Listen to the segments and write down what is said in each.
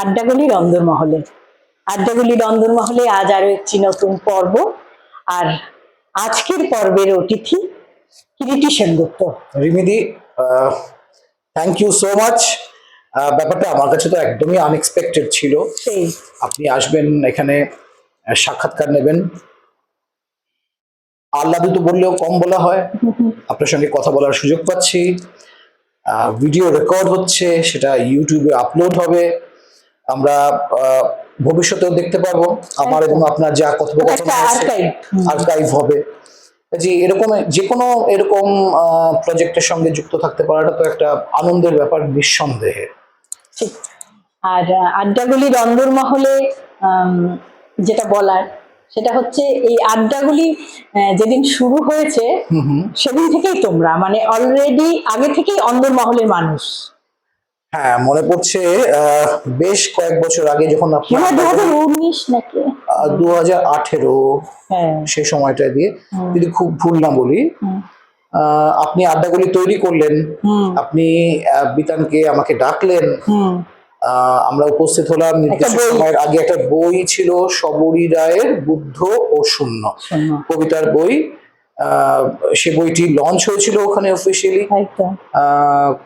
আড্ডাগুলির অন্দরমহলে আড্ডাগুলির অন্দরমহলে আজ আরো একটি নতুন পর্ব। আর আজকের পর্বের অতিথি কিরিটি সেনগুপ্ত। রিমিদি, থ্যাংক ইউ সো মাচ। ব্যাপারটা আমার কাছে তো একদমই আনএক্সপেক্টেড ছিল। সেই আপনি আসবেন এখানে, সাক্ষাৎকার নেবেন। আল্লাদু তো বললেও কম বলা হয়। আপনার সঙ্গে কথা বলার সুযোগ পাচ্ছি, ভিডিও রেকর্ড হচ্ছে, সেটা ইউটিউবে আপলোড হবে। আমরা ভবিষ্যতেও দেখতে পারবো আমার এবং আপনার যা কথোপকথন আর্কাইভ হবে। জি, এরকম যে কোনো এরকম প্রজেক্টের সঙ্গে যুক্ত থাকতে পারাটা তো একটা আনন্দের ব্যাপার নিঃসন্দেহে। ঠিক। আর আড্ডাগুলির অন্দরমহলে যেটা বলার সেটা হচ্ছে এই আড্ডাগুলি যেদিন শুরু হয়েছে সেদিন থেকেই তোমরা মানে অলরেডি আগে থেকেই অন্দরমহলের মানুষ। হ্যাঁ, মনে পড়ছে বেশ কয়েক বছর আগে যখন আপনার 2019 নাকি 2018 সে সময়টা দিয়ে, যদি খুব ভুল না বলি, আপনি আড্ডাগুলি তৈরি করলেন। আপনি বিতানকে আমাকে ডাকলেন, আমরা উপস্থিত হলাম। নির্দিষ্ট সময়ের আগে একটা বই ছিল শবরী রায়ের বুদ্ধ ও শূন্য কবিতার বই। সে বইটি লঞ্চ হয়েছিল ওখানে অফিসিয়ালি।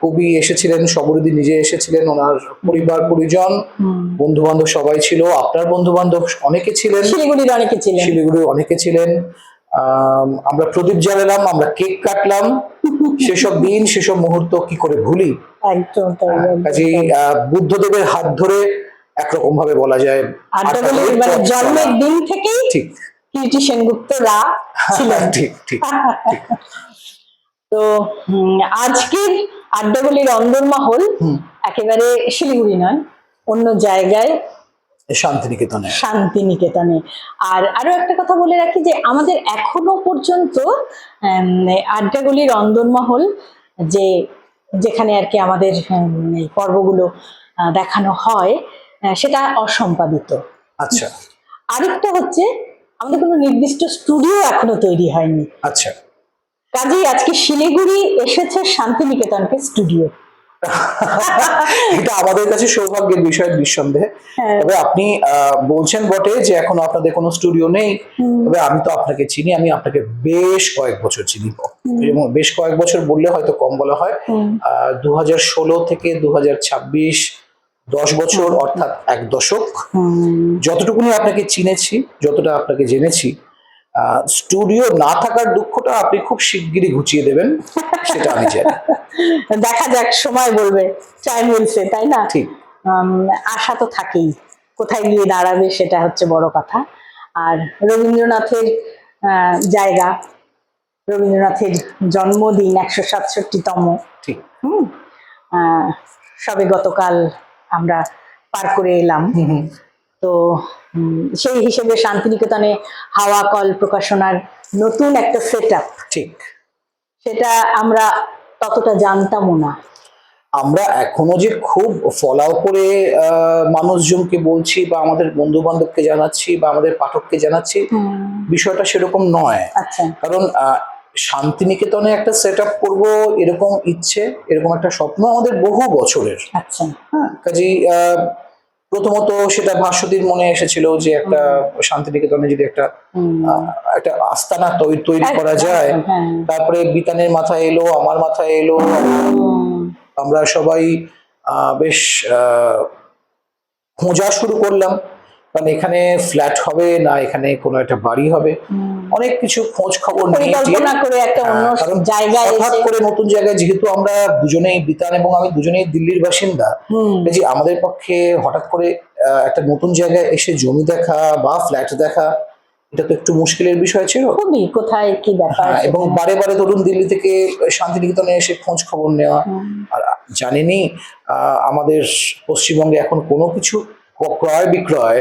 কবি এসেছিলেন, শবরীদি নিজে এসেছিলেন, ওনার পরিবার পরিজন বন্ধু বান্ধব সবাই ছিল। আপনার বন্ধু বান্ধব অনেকে ছিলেন, শিলিগুড়ির অনেকে ছিলেন। আমরা প্রদীপ জ্বালালাম, আমরা কেক কাটলাম। সেসব দিন, সেসব মুহূর্ত কি করে ভুলি। কাজেই বুদ্ধদেবের হাত ধরে একরকম ভাবে বলা যায় জন্মের দিন থেকেই ঠিক কিরিটি সেনগুপ্ত রা ছিলেন। ঠিক ঠিক। তো আজকের আড্ডাগুলির অন্দরমহল একেবারে শিলিগুড়ি নয়, অন্য জায়গায়, শান্তিনিকেতনে। আর আরো একটা কথা বলে রাখি যে আমাদের এখনো পর্যন্ত আড্ডাগুলির অন্দরমহল যেখানে আর কি আমাদের এই পর্বগুলো দেখানো হয় সেটা অসম্পাদিত। আচ্ছা। আরেকটা হচ্ছে আমাদের কোনো নির্দিষ্ট স্টুডিও এখনো তৈরি হয়নি। আচ্ছা। কাজেই আজকে শিলিগুড়ি এসেছে শান্তিনিকেতনকে স্টুডিও। এটা আমাদের কাছে সৌভাগ্যের বিষয় নিঃসন্দেহে। তবে আপনি বলছেন বটে যে এখন আপনাদের কোনো স্টুডিও নেই, তবে আমি তো আপনাকে চিনি, আমি আপনাকে বেশ কয়েক বছর চিনি। এবং বেশ কয়েক বছর বললে হয়তো কম বলা হয়। 2016 থেকে 2026, 10 বছর, অর্থাৎ 1 দশক। যতটুকুনি আপনাকে চিনেছি, যতটা আপনাকে জেনেছি, স্টুডিও না থাকার দুঃখটা আপনি খুব শিগগিরই ঘুচিয়ে দেবেন, সেটা আমি জানি। দেখা যাক, সময় বলবে, টাইম বলছে, তাই না? ঠিক। আশা তো থাকেই, কোথায় গিয়ে দাঁড়াবে সেটা হচ্ছে বড় কথা। আর রবীন্দ্রনাথের জায়গা, রবীন্দ্রনাথের জন্মদিন 167তম, ঠিক। সবে গতকাল আমরা পার করে এলাম। তো সেই হিসেবে শান্তিনিকেতনে হাওয়া কল প্রকাশনার নতুন একটা সেটআপ, ঠিক, সেটা আমরা ততটা জানতামও না। আমরা এখনো যে খুব ফলো করে মানুষজনকে বলছি বা আমাদের বন্ধু বান্ধবকে জানাচ্ছি বা আমাদের পাঠককে জানাচ্ছি, বিষয়টা সেরকম নয়। কারণ শান্তিনিকেতনে একটা সেটআপ করব এরকম ইচ্ছে, এরকম একটা স্বপ্ন আমাদের বহু বছরের। হ্যাঁ, কাজেই প্রথমত সেটা ভাস্বতীর মনে এসেছিল যে একটা শান্তিনিকেতনে যদি একটা আস্তানা তৈরি করা যায়। তারপরে বিতানের মাথায় এলো, আমার মাথায় এলো, আমরা সবাই বেশ খোঁজা শুরু করলাম, কারণ এখানে ফ্ল্যাট হবে না এখানে কোনো একটা বাড়ি হবে, অনেক কিছু খোঁজ খবর নিয়ে হঠাৎ করে নতুন জায়গায়, যেহেতু আমরা দুজনেই, বিতান এবং আমি দুজনেই দিল্লির বাসিন্দা, যে আমাদের পক্ষে হঠাৎ করে একটা নতুন জায়গায় এসে জমি দেখা বা ফ্ল্যাট দেখা, এটা তো একটু মুশকিলের বিষয় ছিল। কোথায় কি ব্যাপার, এবং বারে বারে ধরুন দিল্লি থেকে শান্তিনিকেতনে এসে খোঁজ খবর নেওয়া। আর জানেনই আমাদের পশ্চিমবঙ্গে এখন কোনো কিছু ক্রয় বিক্রয়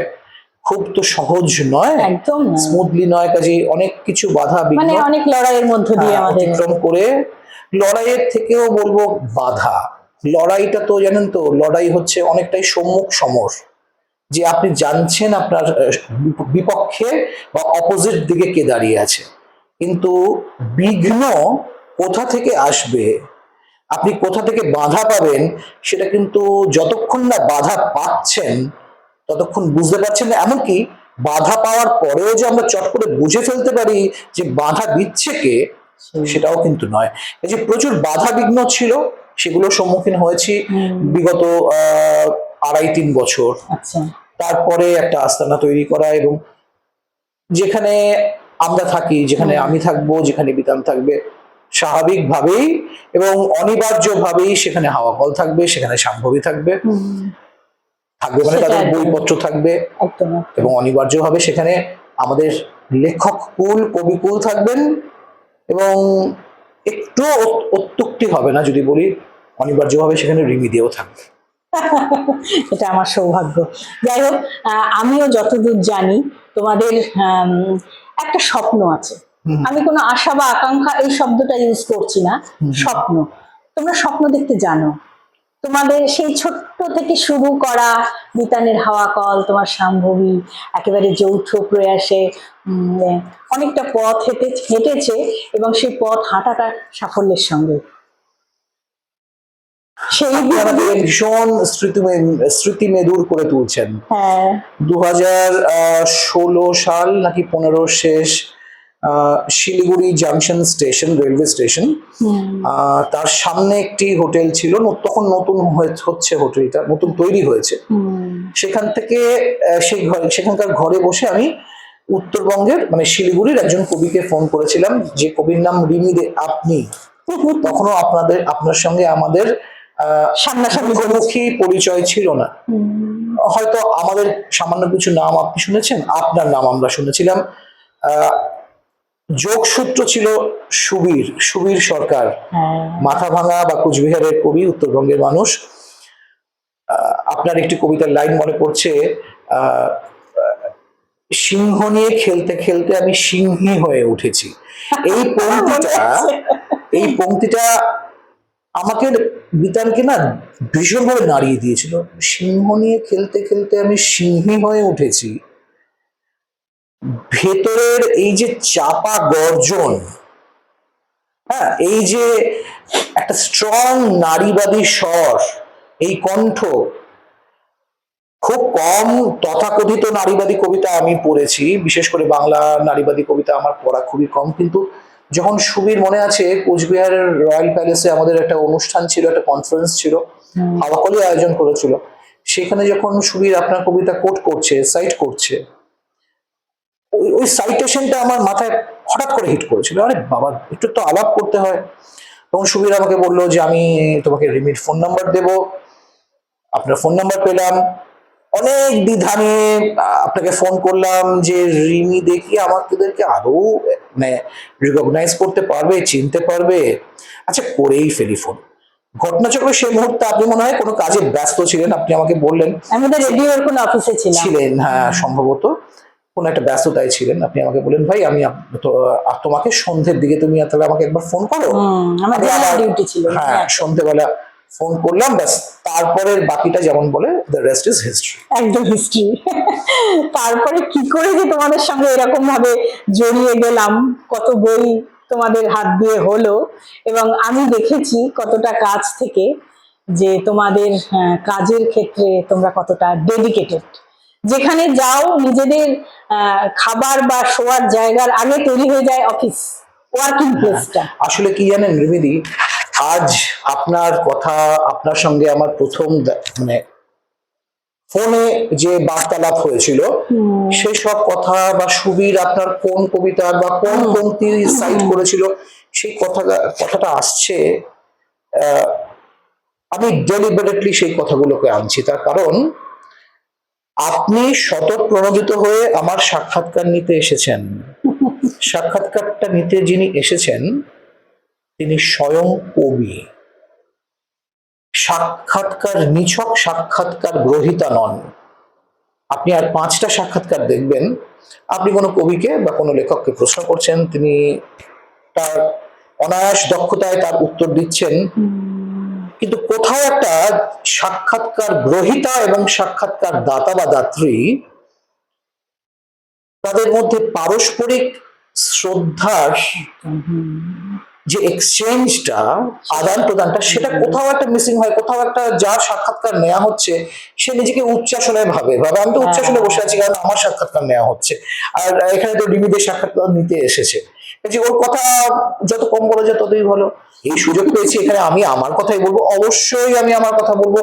খুব তো সহজ নয়, একদম স্মুথলি নয়। কাজে অনেক কিছু বাধা বিঘ্ন, অনেক লড়াইয়ের মধ্যে দিয়ে অতিক্রম করে, লড়াইয়ের থেকেও বলবো বাধা। লড়াইটা তো জানেন তো, লড়াই হচ্ছে অনেকটাই সম্মুখ সমর, যে আপনি জানছেন আপনার বিপক্ষে বা অপোজিট দিকে কে দাঁড়িয়ে আছে, কিন্তু বিঘ্ন কোথা থেকে আসবে আপনি কোথা থেকে বাধা পাবেন সেটা কিন্তু যতক্ষণ না বাধা পাচ্ছেন ততক্ষণ বুঝতে পারছেন না। এমনকি বাধা পাওয়ার পরেও যে আমরা চট করে বুঝে ফেলতে পারি যে বাধা দিচ্ছে কে, সেটাও কিন্তু নয়। এই যে প্রচুর বাধা বিঘ্ন ছিল, সেগুলোর সম্মুখীন হয়েছি বিগত 2.5-3 বছর। তারপরে একটা আস্তানা তৈরি করা, এবং যেখানে আমরা থাকি, যেখানে আমি থাকবো, যেখানে বিতান থাকবে, স্বাভাবিকভাবেই এবং অনিবার্যভাবেই সেখানে হাওয়া কল থাকবে, সেখানে শাম্ভবী থাকবে, মানে তাদের বইপত্র থাকবে, এবং অনিবার্যভাবে সেখানে আমাদের লেখক কুল, কবিকুল থাকবেন, এবং একটু অত্যুক্তি হবে না যদি বলি অনিবার্যভাবে সেখানে রিমি দিয়েও থাকবে। এটা আমার সৌভাগ্য। যাই হোক, আমিও যতদূর জানি তোমাদের একটা স্বপ্ন আছে। আমি কোনো আশা বা আকাঙ্ক্ষা এই শব্দটা ইউজ করছি না, স্বপ্ন। তোমরা স্বপ্ন দেখতে জানো। তোমাদের সেই ছোট্ট থেকে শুরু করা বিতানের হাওয়া কল, তোমার শাম্ভবী একেবারে যৌথ প্রয়াসে অনেকটা পথ হেঁটেছে, এবং সেই পথ হাঁটাটা সাফল্যের সঙ্গে। সেই ভীষণ স্মৃতি মেদুর করে তুলছেন। 2016 সাল নাকি 15 শেষ, Siliguri junction station, railway station, তার সামনে একটি হোটেল ছিল, তখন নতুন হচ্ছে হোটেলটা, নতুন তৈরি হয়েছে। সেখান থেকে সেখানকার ঘরে বসে আমি উত্তরবঙ্গের মানে শিলিগুড়ির একজন কবিকে ফোন করেছিলাম, যে কবির নাম রিমি দে। আপনি তখনও আপনার সঙ্গে আমাদের সামনাসামনি পরিচয় ছিল না, হয়তো আমাদের সামান্য কিছু নাম আপনি শুনেছেন, আপনার নাম আমরা শুনেছিলাম। যোগসূত্র ছিল সুবীর সরকার, মাথাভাঙা বা কুচবিহারের কবি, উত্তরবঙ্গের মানুষ। আপনার একটি কবিতার লাইন মনে পড়ছে, সিংহ নিয়ে খেলতে খেলতে আমি সিংহী হয়ে উঠেছি। এই পংক্তিটা আমাকে, বিতানকে না ভীষণভাবে নাড়িয়ে দিয়েছিল। সিংহ নিয়ে খেলতে খেলতে আমি সিংহী হয়ে উঠেছি, ভেতরের এই যে চাপা গর্জন, হ্যাঁ, এই যে একটা স্ট্রং নারীবাদী স্বর, এই কণ্ঠ। খুব কম তথাকথিত নারীবাদী কবিতা আমি পড়েছি, বিশেষ করে বাংলা নারীবাদী কবিতা আমার পড়া খুবই কম, কিন্তু যখন সুবীর, মনে আছে কোচবিহারের রয়্যাল প্যালেসে আমাদের একটা অনুষ্ঠান ছিল, একটা কনফারেন্স ছিল, হাওয়া কলই আয়োজন করেছিল, সেখানে যখন সুবীর আপনার কবিতা কোট করছে, সাইট করছে, ওই সাইটেশনটা আমার মাথায় হঠাৎ করে হিট করেছিল। আরে বাবা, একটু তো আলাপ করতে হয়। তখন সুবীর আমাকে বললো যে আমি তোমাকে রিমির ফোন নাম্বার দেবো। আপনার ফোন নাম্বার পেলাম, অনেক দ্বিধা নিয়ে আপনাকে ফোন করলাম যে রিমি দেখি আমাদেরকে আরো মানে রিকগনাইজ করতে পারবে, চিনতে পারবে। আচ্ছা, করেই ফেলি ফোন। ঘটনাচক্রে সেই মুহূর্তে আপনি মনে হয় কোনো কাজে ব্যস্ত ছিলেন, আপনি আমাকে বললেন আমাদের রেডিওর কোনো অফিসে ছিলেন, হ্যাঁ সম্ভবত কোন একটা ব্যস্ততায় ছিলেন। আপনি আমাকে বললেন ভাই আমি তোমাকে সন্ধ্যের দিকে তুমি তাহলে আমাকে একবার ফোন করো। ডিউটি ছিল, হ্যাঁ সন্ধ্যেবেলা ফোন করলাম, ব্যাস তারপরের বাকিটা যেমন বলে দ্য রেস্ট ইজ হিস্ট্রি। একদম হিস্ট্রি। তারপরে কি করে যে তোমাদের সঙ্গে এরকম ভাবে জড়িয়ে গেলাম, কত বই তোমাদের হাত দিয়ে হলো, এবং আমি দেখেছি কতটা কাজ থেকে যে তোমাদের কাজের ক্ষেত্রে তোমরা কতটা ডেডিকেটেড। যেখানে যাও নিজেদের খাবার বা শোয়ার জায়গার আগে তৈরি হয়ে যায় অফিস, ওয়ার্কিং প্লেসটা। আসলে কি জানেন রিমিদি, আজ আপনার কথা, আপনার সঙ্গে আমার প্রথম মানে ফোনে যে বার্তালাপ হয়েছিল, সেসব কথা বা সুবীর আপনার কোন কবিতা বা কোন পংক্তি সাইট করেছিল, সেই কথাটা আসছে। আমি ডেলিবারেটলি সেই কথাগুলোকে আনছি, তার কারণ আপনি স্বতঃপ্রণোদিত হয়ে আমার সাক্ষাৎকার নিতে এসেছেন। সাক্ষাৎকারটা নিতে যিনি এসেছেন তিনি স্বয়ং কবি, সাক্ষাৎকার নিছক সাক্ষাৎকার গ্রহীতা নন। আপনি আর 5টা সাক্ষাৎকার দেখবেন, আপনি কোনো কবিকে বা কোনো লেখককে প্রশ্ন করছেন, তিনি তার অনায়াস দক্ষতায় তার উত্তর দিচ্ছেন, কিন্তু কোথাও একটা সাক্ষাৎকার গ্রহীতা এবং সাক্ষাৎকার দাতা বা দাত্রী, তাদের মধ্যে পারস্পরিক শ্রদ্ধার যে এক্সচেঞ্জটা, আদান প্রদানটা, সেটা কোথাও একটা মিসিং হয়, কোথাও একটা যার সাক্ষাৎকার নেওয়া হচ্ছে সে নিজেকে উচ্চাসনে ভাবে আমি তো উচ্চাসনে বসে আছি কারণ আমার সাক্ষাৎকার নেওয়া হচ্ছে, আর এখানে তো রিমিদের সাক্ষাৎকার নিতে এসেছে, যে ওর কথা যত কম বলা যায় ততই ভালো। এই সুযোগ পেয়েছি, এখানে আমি আমার কথাই বলবো, অবশ্যই আমি আমার কথা বলবো,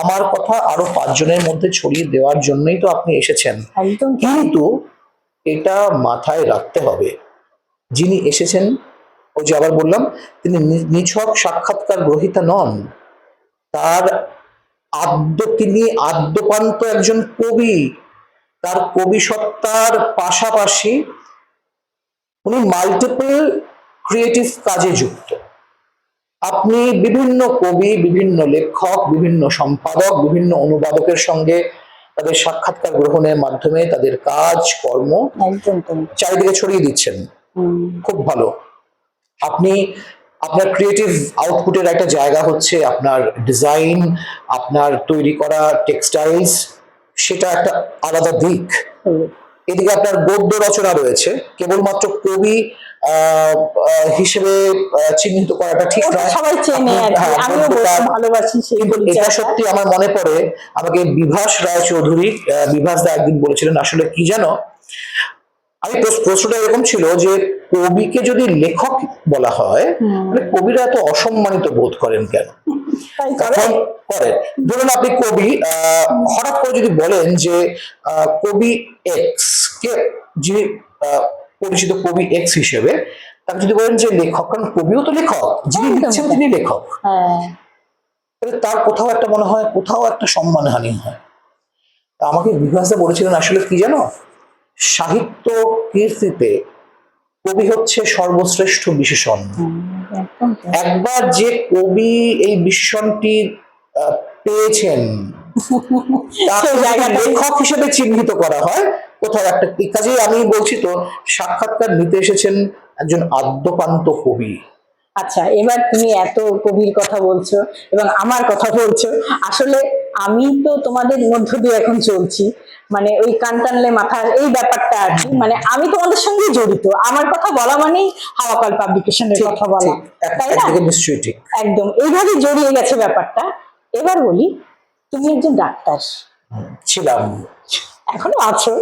আমার কথা আরো 5 জনের মধ্যে ছড়িয়ে দেওয়ার জন্যই তো আপনি এসেছেন। একদম। কিন্তু এটা মাথায় রাখতে হবে, যিনি এসেছেন, ওই যে আবার বললাম, তিনি নিছক সাক্ষাৎকার গ্রহীতা নন, তার তিনি আদ্যপান্ত একজন কবি। তার কবি সত্তার পাশাপাশি উনি মাল্টিপল ক্রিয়েটিভ কাজে যুক্ত। আপনি বিভিন্ন কবি, বিভিন্ন লেখক, বিভিন্ন সম্পাদক, বিভিন্ন অনুবাদকের সঙ্গে তাদের সাক্ষাৎকার গ্রহণের মাধ্যমে তাদের কাজ কর্ম চারিদিকে ছড়িয়ে দিচ্ছেন। খুব ভালো। আপনি আপনার ক্রিয়েটিভ আউটপুটের একটা জায়গা হচ্ছে আপনার ডিজাইন, আপনার তৈরি করা টেক্সটাইলস, সেটা একটা আলাদা দিক। এদিকে আপনার গদ্য রচনা রয়েছে, কেবলমাত্র কবি হিসেবে চিহ্নিত করাটা ঠিক নয়, সবাই চেনে আর কি, আমিও ভালোবাসি সেই। কিন্তু এটা সত্যি আমার মনে পড়ে, আমাকে বিভাস রায়চৌধুরী, বিভাস দা একদিন বলেছিলেন, আসলে কি জানো, আমি প্রশ্নটা এরকম ছিল যে কবিকে যদি লেখক বলা হয় তাহলে কবিরা এত অসম্মানিত বোধ করেন কেন? করে ধরুন আপনি কবি, হঠাৎ করে যদি বলেন যে কবি এক্স কে, যিনি পরিচিত কবি এক্স হিসেবে, তাকে যদি বলেন যে লেখক, কারণ কবিও তো লেখক, যিনি লিখছেন তিনি লেখক, তাহলে তার কোথাও একটা মনে হয়, কোথাও একটা সম্মানহানি হয়। আমাকে বিভাসদা বলেছিলেন, আসলে কি জানো, সাহিত্য কীর্তিতে কবি হচ্ছে সর্বশ্রেষ্ঠ বিশেষণ। একবার যে কবি এই বিশেষণটি পেয়েছেন, লেখক হিসেবে চিহ্নিত করা হয় কোথাও একটা। কাজেই আমি বলছি তো, সাক্ষাৎকার নিতে এসেছেন একজন আদ্যপান্ত কবি। আচ্ছা, এবার তুমি এত কবির কথা বলছো এবং আমার কথা বলছো, আসলে আমি তো তোমাদের মধ্য দিয়ে এখন চলছি, মানে ওই কান টানলে মাথার এই ব্যাপারটা আর কি, মানে আমি তোমাদের সঙ্গে জড়িত, আমার কথা বলা মানেই হাওয়াকাল পাবলিকেশনের কথা বলা, তাই না? নিশ্চয়ই ঠিক, একদম এইভাবে জড়িয়ে গেছে ব্যাপারটা। এবার বলি, তুমি একজন ডাক্তার ছিলাম, এখনো আছো,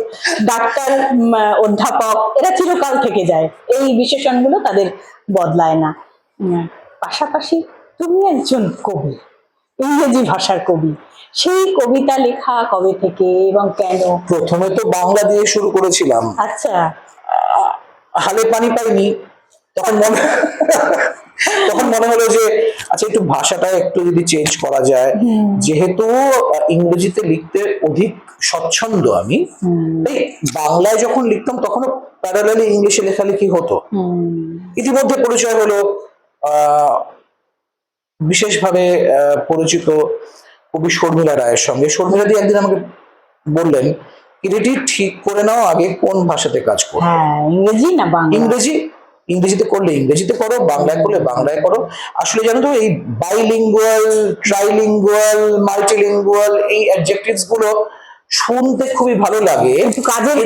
ডাক্তার, অধ্যাপক, এরা চিরকাল থেকে যায়, এই বিশেষণগুলো তাদের বদলায় না। পাশাপাশি তুমি একজন কবি, ইংরেজি ভাষার কবি, সেই কবিতা লেখা কবে থেকে এবং কেন? প্রথমে তো বাংলা দিয়ে শুরু করেছিলাম। আচ্ছা। হালে পানি পাইনি, তখন মনে হলো যে আচ্ছা একটু ভাষাটা একটু যদি চেঞ্জ করা যায়, যেহেতু ইংরেজিতে লিখতে অধিক স্বচ্ছন্দ আমি, তাই বাংলায় যখন লিখতাম তখনও প্যারালালি ইংলিশে লেখালেখি হতো। ইতিমধ্যে পরিচয় হলো বিশেষভাবে পরিচিত কবি শর্মিলা রায়ের সঙ্গে। শর্মিলা দি একদিন আমাকে বললেন, কিরিটি ঠিক করে নাও আগে কোন ভাষাতে কাজ করো, ইংরেজি না বাংলা? ইংরেজিতে করলে ইংরেজিতে করো, বাংলায় করলে বাংলায় করো। আসলে জানো তো, এই বাইলিঙ্গুয়াল, ট্রাইলিঙ্গুয়াল, মাল্টিলিঙ্গুয়াল, এই অ্যাডজেক্টিভস গুলো শুনতে খুবই ভালো লাগে, কাজের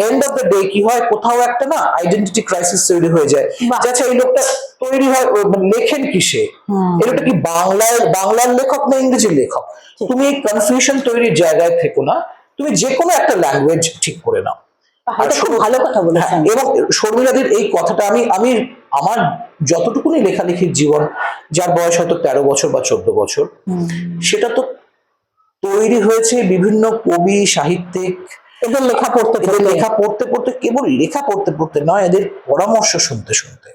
এন্ড অফ দ্য ডে কি হয়, কোথাও একটা না আইডেন্টিটি ক্রাইসিস তৈরি হয়ে যায়। আচ্ছা, এই লোকটা তৈরি হয়, লেখেন কিসে, এই লোকটা কি বাংলার লেখক না ইংরেজির লেখক? তুমি এই কনফিউশন তৈরির জায়গায় থেকো না, তুমি যে কোনো একটা ল্যাঙ্গুয়েজ ঠিক করে নাও। ভালো কথা বলেছেন। এবং শর্মিলাদির এই কথাটা আমি আমার যতটুকুনি লেখালেখির জীবন, যার বয়স হয়তো 13 বছর বা 14 বছর, সেটা তো তৈরি হয়েছে বিভিন্ন কবি, সাহিত্যিক, এদের লেখা পড়তে পড়তে, কেবল লেখা পড়তে পড়তে নয়, এদের পরামর্শ শুনতে শুনতে।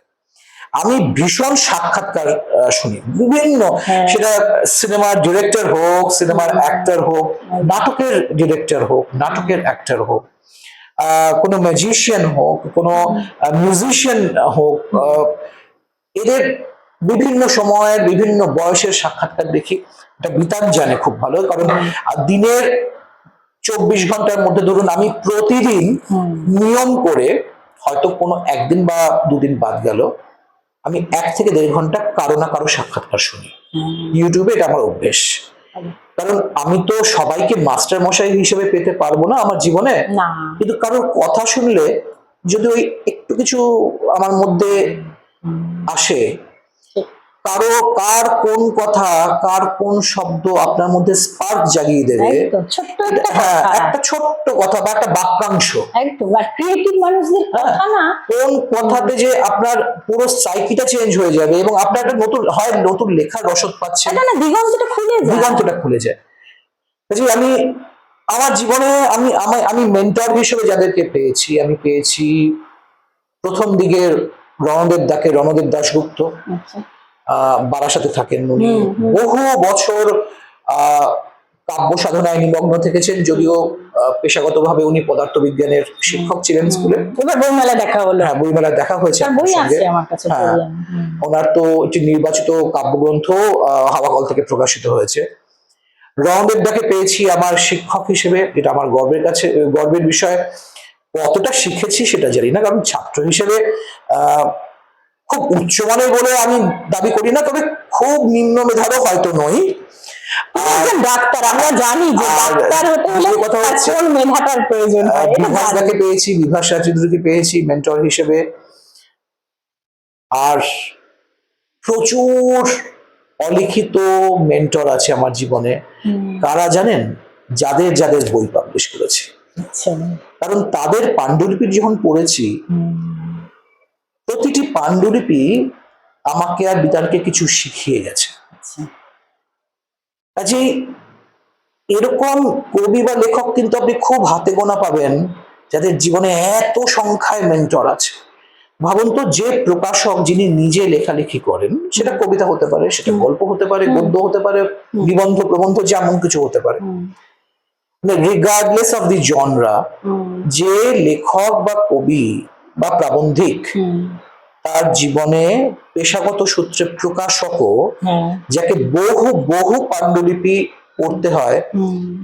আমি ভীষণ সাক্ষাৎকার শুনি বিভিন্ন, সেটা সিনেমার ডিরেক্টর হোক, সিনেমার অ্যাক্টর হোক, নাটকের ডিরেক্টর হোক, নাটকের অ্যাক্টর হোক, কোনো ম্যাজিশিয়ান হোক, কোনো মিউজিশিয়ান হোক, এদের বিভিন্ন সময়ের বিভিন্ন বয়সের সাক্ষাৎকার দেখি। এটা বিতান জানে খুব ভালো, কারণ দিনের 24 ঘন্টার মধ্যে ধরুন আমি প্রতিদিন নিয়ম করে, হয়তো কোনো একদিন বা দুদিন বাদ গেল, আমি 1 থেকে 1.5 ঘন্টা কারো না কারো সাক্ষাৎকার শুনি ইউটিউবে। এটা আমার অভ্যেস, কারণ আমি তো সবাইকে মাস্টার মশাই হিসেবে পেতে পারবো না আমার জীবনে, কিন্তু কারোর কথা শুনলে যদি ওই একটু কিছু আমার মধ্যে আসে, ঠিক। কার কোন কথা, কার কোন শব্দ আপনার মধ্যে স্পার্ক জাগিয়ে দেবে, একদম ছোট্ট একটা হ্যাঁ কথা, একটা ছোট্ট কথা বা একটা বাক্যাংশ, একদম। আর ক্রিয়েটিভ মানুষদের কথা না, কোন কথাতে যে আপনার পুরো সাইকিটা চেঞ্জ হয়ে যাবে এবং আপনার একটা নতুন হয় নতুন লেখার রসদ পাচ্ছেন, এটা না দিগন্তটা খুলে যায়। দিগন্তটা খুলে যায়। কাজে আমি আমার জীবনে আমি মেন্টর হিসেবে যাদেরকে পেয়েছি, আমি পেয়েছি প্রথম দিকের রণদেব দাশগুপ্ত, আচ্ছা। বারাসাতে থাকেন উনি, বহু বছর আহ কাব্য সাধনায় নিমগ্ন থেকেছেন, যদিও পেশাগতভাবে উনি পদার্থবিজ্ঞানের শিক্ষক ছিলেন স্কুলে। এবার বইমেলা দেখা হলো, হ্যাঁ বইমেলা দেখা হয়েছে তার বই আছে আমার কাছে, হ্যাঁ পড়ি আমি। ওনার তো একটি নির্বাচিত কাব্যগ্রন্থ হাওয়াকল থেকে প্রকাশিত হয়েছে। রণদেব দাকে পেয়েছি আমার শিক্ষক হিসেবে, এটা আমার গর্বের বিষয়। কতটা শিখেছি সেটা জানি না, কারণ ছাত্র হিসেবে খুব উচ্চমানের বলে আমি দাবি করি না, তবে খুব নিম্ন মেধারও হয়তো নই। ডাক্তার, আমরা জানি যে ডাক্তার হতে হলে কথা হচ্ছে কোন মেধাটার প্রয়োজন হয়। বিভাস দাকে পেয়েছি, বিভাস রাজচন্দ্রকে পেয়েছি মেন্টর হিসেবে। আর প্রচুর অলিখিত মেন্টর আছে আমার জীবনে। কারা জানেন? যাদের বই পাবলিশ করেছে। কারণ তাদের পাণ্ডুলিপি যখন পড়েছি, প্রতিটি পাণ্ডুলিপি আমাকে আর বিতানকে কিছু শিখিয়ে গেছে। কাজেই এরকম কবি বা লেখক কিন্তু আপনি খুব হাতে গোনা পাবেন যাদের জীবনে এত সংখ্যায় মেন্টর আছে। ভাবুন তো, যে প্রকাশক যিনি নিজে লেখালেখি করেন, সেটা কবিতা হতে পারে, সেটা গল্প হতে পারে, গদ্য হতে পারে, নিবন্ধ প্রবন্ধ, যেমন কিছু হতে পারে, রিগার্ডলেস অফ দি জনরা, যে লেখক বা কবি বা প্রাবন্ধিক তার জীবনে পেশাগত সূত্রে প্রকাশকও, যাকে বহু বহু পাণ্ডুলিপি পড়তে হয়,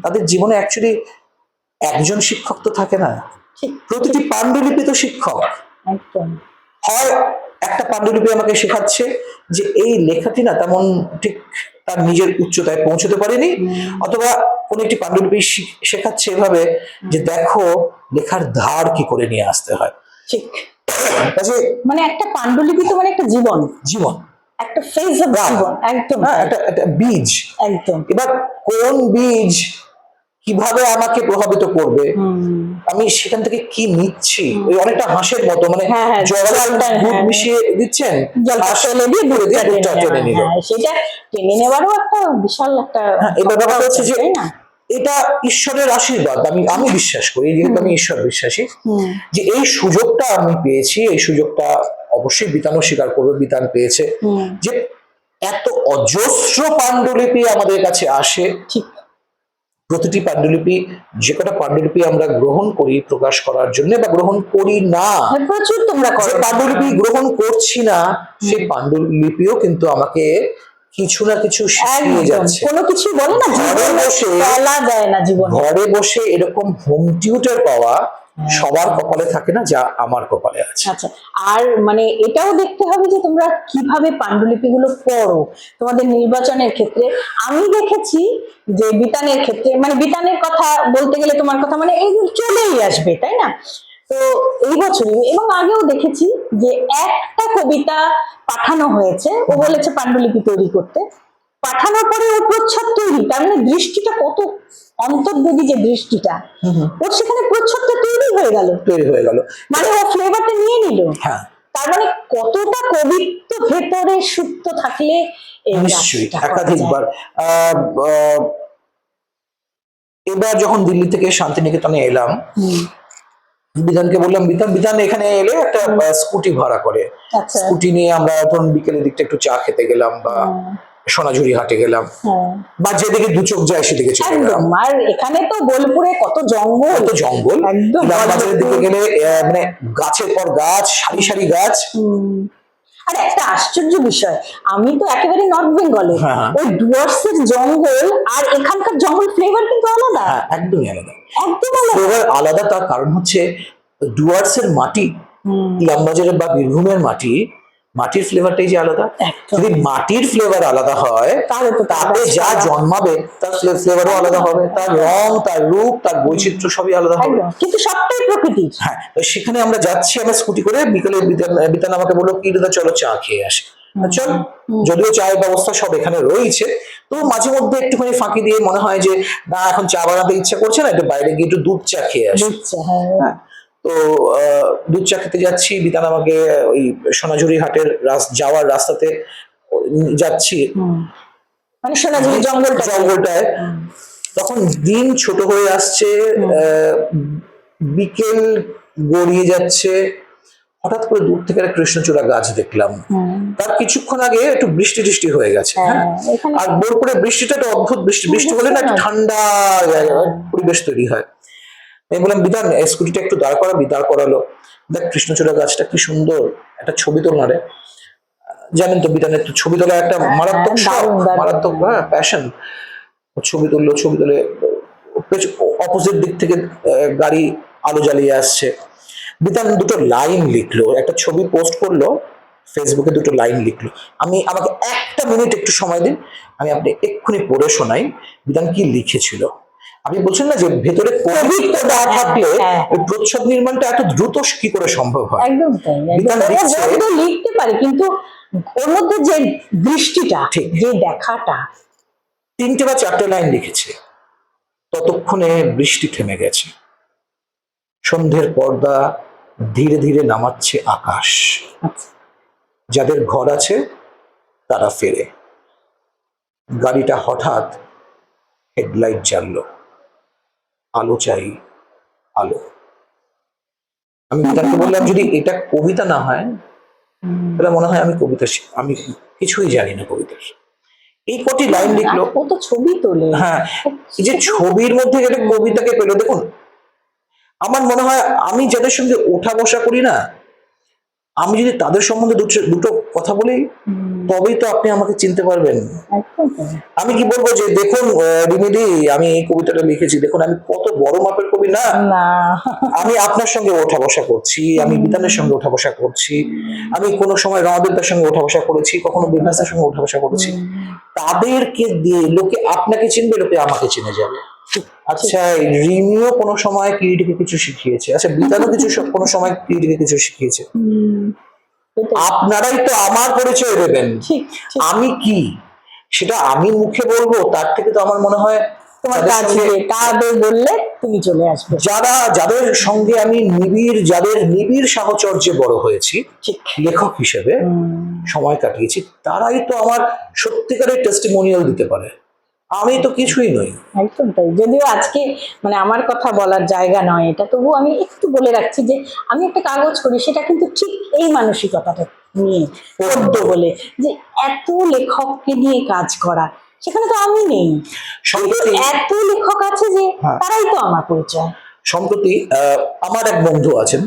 তাদের জীবনে অ্যাকচুয়ালি একজন শিক্ষক তো থাকে না, প্রতিটি পাণ্ডুলিপি তো শিক্ষক। হয় একটা পাণ্ডুলিপি আমাকে শেখাচ্ছে যে এই লেখাটি না তেমন ঠিক তার নিজের উচ্চতায় পৌঁছতে পারেনি, অথবা কোন একটি পাণ্ডুলিপি শেখাচ্ছে এভাবে যে দেখো লেখার ধার কি করে নিয়ে আসতে হয়। ঠিক, মানে একটা পাণ্ডুলিপি তো মানে একটা জীবন, একটা ফেজ অফ জীবন, একদম একটা বীজ, একদম। এবার কোন বীজ কিভাবে আমাকে প্রভাবিত করবে, আমি সেখান থেকে কি নিচ্ছি, ওই অনেকটা হাঁসের মতো, মানে জলটা দুধ মিশিয়ে দিচ্ছেন, দুধটা টেনে নিল, সেটা টেনে নেওয়ারও একটা বিশাল একটা। এবার ব্যাপারটা হচ্ছে যে এটা ঈশ্বরের আশীর্বাদ, আমি বিশ্বাস করি, যেহেতু আমি ঈশ্বর বিশ্বাসী, যে এই সুযোগটা আমি পেয়েছি, এই সুযোগটা অবশ্যই বিতানও স্বীকার করবে, বিতান পেয়েছে, যে এত অজস্র পাণ্ডুলিপি আমাদের কাছে আসে। ঠিক, প্রতিটি পাণ্ডুলিপি, যে কটা পাণ্ডুলিপি আমরা গ্রহণ করি প্রকাশ করার জন্য বা গ্রহণ করি না, প্রচুর তোমরা যে পাণ্ডুলিপি গ্রহণ করছি না, সেই পাণ্ডুলিপিও কিন্তু আমাকে কিছু না কিছু শিখিয়ে যাচ্ছে। কোনো কিছু বলে না, ঘরে বসে বলা যায় না, জীবনে ঘরে বসে এরকম হোম টিউটর পাওয়া সবার কপালে থাকে না, যা আমার কপালে আছে। আচ্ছা, আর মানে এটাও দেখতে হবে যে তোমরা কিভাবে পাণ্ডুলিপিগুলো পড়ো তোমাদের নির্বাচনের ক্ষেত্রে। আমি দেখেছি যে বিতানের ক্ষেত্রে, মানে বিতানের কথা বলতে গেলে তোমার কথা মানে এইগুলো চলেই আসবে, তাই না? তো এই বছরই এবং আগেও দেখেছি যে একটা কবিতা পাঠানো হয়েছে, ও বলেছে পাণ্ডুলিপি তৈরি করতে, পাঠানোর পরে ওর প্রচ্ছদ তৈরি, তার মানে দৃষ্টিটা কত অন্তর্বেদী, যে দৃষ্টিটা ওর, সেখানে প্রচ্ছদটা তৈরি হয়ে গেল, মানে ও ফ্লেভারটা নিয়ে নিল। তার মানে কতটা কবিত্ব ভেতরে সুপ্ত থাকলে নিশ্চয়ই একাধিকবার। এবার যখন দিল্লি থেকে শান্তিনিকেতনে এলাম, বিধানকে বললাম, বিধান এখানে এলে একটা স্কুটি ভাড়া করে, স্কুটি নিয়ে আমরা ধরুন বিকেলের দিকটা একটু চা খেতে গেলাম বা সোনাঝুরি হাটে গেলাম, বা যেদিকে দু চোখ যায় সেদিকে চলে গেলাম। আর এখানে তো বোলপুরে কত জঙ্গল, একদম বাজারের দিকে গেলে মানে গাছের পর গাছ, সারি সারি গাছ। আর একটা আশ্চর্য বিষয়, আমি তো একেবারে নর্থ বেঙ্গলে, ওই ডুয়ার্সের জঙ্গল আর এখানকার জঙ্গল ফ্লেভার কিন্তু আলাদা, একদমই আলাদা, ফ্লেভার আলাদা। তার কারণ হচ্ছে ডুয়ার্সের মাটি, ইলামবাজারের বা বীরভূমের মাটি মাটির ফ্লেভারটাই যে আলাদা। যদি মাটির ফ্লেভার আলাদা হয় তাতে যা জন্মাবে তার ফ্লেভারও আলাদা হবে, তার রং, তার রূপ, তার বৈচিত্র্য সবই আলাদা হবে, কিন্তু সবটাই প্রকৃতির। হ্যাঁ, সেখানে আমরা যাচ্ছি, আমরা স্কুটি করে বিকেলে, বিতান আমাকে বললো কি দাদা চলো চা খেয়ে আসি। চল, যদিও চায়ের ব্যবস্থা সব এখানে রয়েছে, তো মাঝে মধ্যে একটুখানি ফাঁকি দিয়ে মনে হয় যে না এখন চা বানাতে ইচ্ছা করছে না, একটু বাইরে গিয়ে একটু দুধ চা খেয়ে আসি। হ্যাঁ, তো দুধ চা খেতে যাচ্ছি, বিতান আমাকে ওই সোনাঝুরি হাটের যাওয়ার রাস্তাতে যাচ্ছি, মানে সোনাঝুরি জঙ্গলটায়, তখন দিন ছোট হয়ে আসছে, বিকেল গড়িয়ে যাচ্ছে, হঠাৎ করে দূর থেকে একটা কৃষ্ণচূড়া গাছ দেখলাম। তার কিছুক্ষণ আগে একটু বৃষ্টি টিষ্টি হয়ে গেছে, হ্যাঁ, আর বোলপুরে বৃষ্টিটা একটা অদ্ভুত বৃষ্টি, বৃষ্টি হলে না একটা ঠান্ডা পরিবেশ তৈরি হয়। আমি বললাম বিধান স্কুটিটা একটু দাঁড় করাবি, দাঁড় করালো। দেখ কৃষ্ণচূড়া গাছটা কি সুন্দর, একটা ছবি তোল না রে। জানেন তো বিধানের তো ছবি তোলা একটা মারাত্মক শখ, মারাত্মক প্যাশন। ছবি তুললো, ছবি তুলে অপোজিট দিক থেকে গাড়ি আলো জ্বালিয়ে আসছে। বিধান দুটো লাইন লিখলো, একটা ছবি পোস্ট করলো ফেসবুকে, দুটো লাইন লিখলো। আমাকে একটা মিনিট একটু সময় দিন, আমি আপনি এক্ষুনি পড়ে শোনাই বিধান কি লিখেছিল। আপনি বলছেন না যে ভেতরে কবিত্ব দেওয়া থাকলে প্রচ্ছদ নির্মাণটা এত দ্রুত কি করে সম্ভব হয়। একদম লিখতে পারে, কিন্তু ওর মধ্যে যে দৃষ্টিটা, যে দেখাটা। 3টে বা 4টে লাইন লিখেছে। ততক্ষণে বৃষ্টি থেমে গেছে, সন্ধ্যের পর্দা ধীরে ধীরে নামাচ্ছে আকাশ। যাদের ঘর আছে তারা ফেরে। গাড়িটা হঠাৎ হেডলাইট জ্বাললো, আলো চাই আলো। আমি তাকে বললাম যদি এটা কবিতা না হয় তাহলে মনে হয় আমি কিছুই জানি না কবিতার। এই কটি লাইন লিখলো, ও তো ছবি তোলে। হ্যাঁ, এই যে ছবির মধ্যে গেলে কবিতাকে পেলো। দেখুন আমার মনে হয় আমি যাদের সঙ্গে ওঠা বসা করি না, আমি যদি তাদের সম্বন্ধে দুটো কথা বলি তবেই তো আপনি আমাকে চিনতে পারবেন। আমি কি বলবো যে দেখুন রিমিদি আমি এই কবিতাটা লিখেছি, দেখুন আমি কত বড় মাপের কবি না, আমি আপনার সঙ্গে ওঠা বসা করছি, আমি বিতানের সঙ্গে ওঠা বসা করছি, আমি কোনো সময় রণদেবতার সঙ্গে ওঠা বসা করেছি, কখনো বিভাসের সঙ্গে ওঠা বসা করেছি। তাদেরকে দিয়ে লোকে আপনাকে চিনবে, লোকে আমাকে চিনে যাবে। আচ্ছা রিমিও কোনো সময় কিরিটিকে কিছু শিখিয়েছে, আচ্ছা বিতানও কোনো সময় কিরিটিকে কিছু শিখিয়েছে। আপনারাই তো আমার পরিচয় দেবেন, আমি কি সেটা আমি মুখে বলবো, তার থেকে তো আমার মনে হয় তাদের বললে তুমি চলে আসবে। যাদের সঙ্গে আমি যাদের নিবিড় সাহচর্যে বড় হয়েছি লেখক হিসেবে সময় কাটিয়েছি, তারাই তো আমার সত্যিকারের টেস্টিমোনিয়াল দিতে পারে, আমি তো কিছুই নই। একদম তাই। যদিও আজকে মানে আমার কথা বলার জায়গা নয় এটা, তবু আমি একটু বলে রাখছি যে আমি একটা কাগজ করি, সেটা কিন্তু ঠিক এই মানসিকতাটা নিয়ে পদ্য বলে, যে এত লেখককে নিয়ে কাজ করা, সেখানে তো আমি নেই, এত লেখক আছে যে তারাই তো আমার পরিচয়। সম্প্রতি আমার এক বন্ধু আছেন,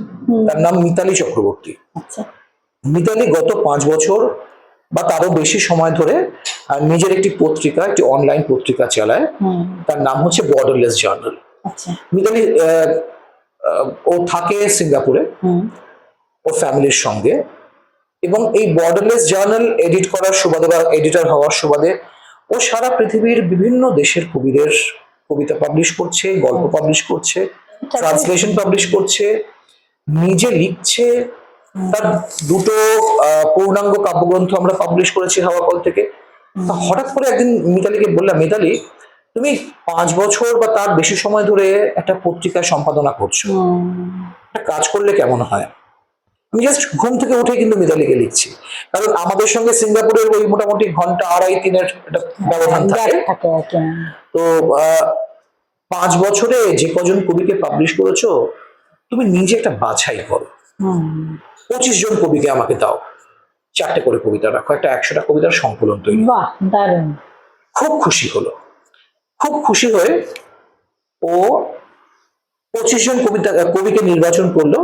তার নাম মিতালি চক্রবর্তী। আচ্ছা, মিতালি গত 5 বছর বা তারও বেশি সময় ধরে নিজের একটি পত্রিকা, একটি অনলাইন পত্রিকা চালায়, তার নাম হচ্ছে বর্ডারলেস জার্নাল। মিতালি ও থাকে সিঙ্গাপুরে ওর ফ্যামিলির সঙ্গে, এবং এই বর্ডারলেস জার্নাল এডিট করার সুবাদে বা এডিটর হওয়ার সুবাদে ও সারা পৃথিবীর বিভিন্ন দেশের কবিদের কবিতা পাবলিশ করছে, গল্প পাবলিশ করছে, ট্রান্সলেশন পাবলিশ করছে, নিজে লিখছে। তার 2টো পূর্ণাঙ্গ কাব্যগ্রন্থ আমরা পাবলিশ করেছি হাওয়া কল থেকে। হঠাৎ করে একদিন মিতালিকে বললাম, মিতালি তুমি 5 বছর বা তার বেশি সময় ধরে একটা পত্রিকা সম্পাদনা করছো, একটা কাজ করলে কেমন হয়? আমি জাস্ট ঘুম থেকে উঠে কিন্তু মিতালিকে লিখছি, কারণ আমাদের সঙ্গে সিঙ্গাপুরের ওই মোটামুটি ঘন্টা 2.5-3 একটা ব্যবধান থাকে। তো 5 বছরে যে কজন কবিকে পাবলিশ করেছো তুমি নিজে একটা বাছাই করো, 25 জন কবিকে আমাকে দাও, 4টে করে কবিতা রাখো, একটা 100টা কবিতার সংকলন তৈরি। বাহ, দারুণ। খুব খুশি হলো, খুব খুশি হয়ে ও 25 জন কবিকে নির্বাচন করলো।